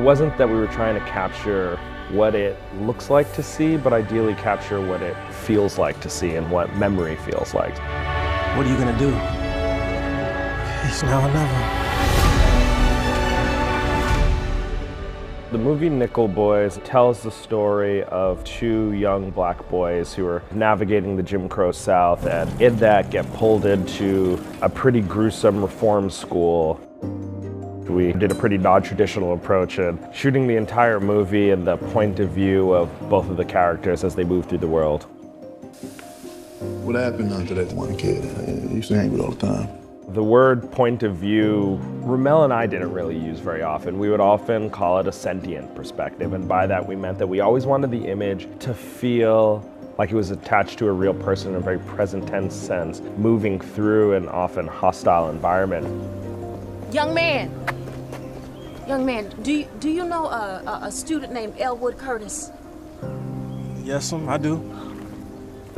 wasn't that we were trying to capture what it looks like to see, but ideally capture what it feels like to see and what memory feels like. What are you gonna do? It's now or never. The movie Nickel Boys tells the story of two young black boys who are navigating the Jim Crow South, and in that get pulled into a pretty gruesome reform school. We did a pretty non-traditional approach in shooting the entire movie and the point of view of both of the characters as they move through the world. What happened to that one kid I used to hang with all the time? The word point of view, Ramel and I didn't really use very often. We would often call it a sentient perspective, and by that we meant that we always wanted the image to feel like it was attached to a real person in a very present tense sense, moving through an often hostile environment. Young man, do you know a student named Elwood Curtis? Yes, I do.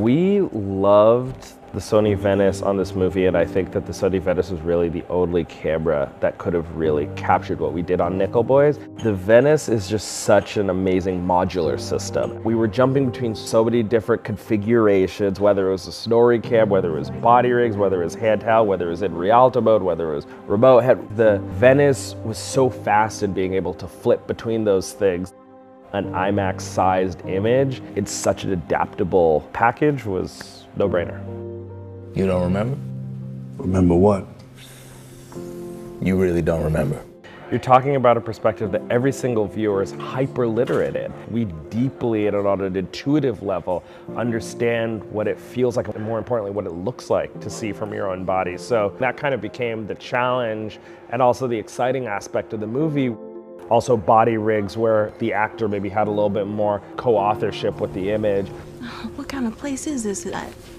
We loved the Sony Venice on this movie, and I think that the Sony Venice was really the only camera that could have really captured what we did on Nickel Boys. The Venice is just such an amazing modular system. We were jumping between so many different configurations, whether it was a story cam, whether it was body rigs, whether it was handheld, whether it was in Rialto mode, whether it was remote. The Venice was so fast in being able to flip between those things. An IMAX-sized image, it's such an adaptable package, was no-brainer. You don't remember? Remember what? You really don't remember. You're talking about a perspective that every single viewer is hyper-literate in. We deeply, and on an intuitive level, understand what it feels like, and more importantly, what it looks like to see from your own body. So that kind of became the challenge, and also the exciting aspect of the movie. Also body rigs where the actor maybe had a little bit more co-authorship with the image. What kind of place is this?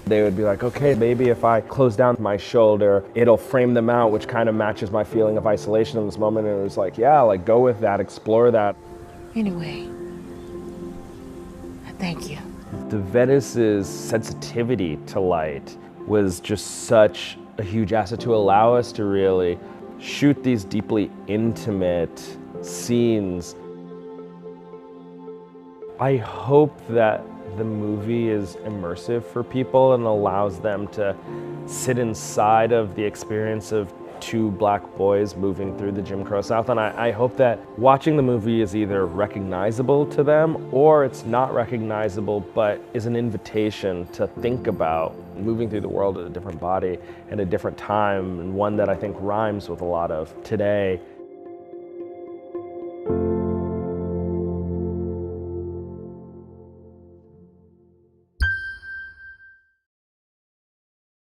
They would be like, okay, maybe if I close down my shoulder, it'll frame them out, which kind of matches my feeling of isolation in this moment. And it was like, yeah, like go with that, explore that. Anyway, thank you. The Venice's sensitivity to light was just such a huge asset to allow us to really shoot these deeply intimate scenes. I hope that the movie is immersive for people and allows them to sit inside of the experience of two black boys moving through the Jim Crow South. And I hope that watching the movie is either recognizable to them or it's not recognizable, but is an invitation to think about moving through the world at a different body and a different time, and one that I think rhymes with a lot of today.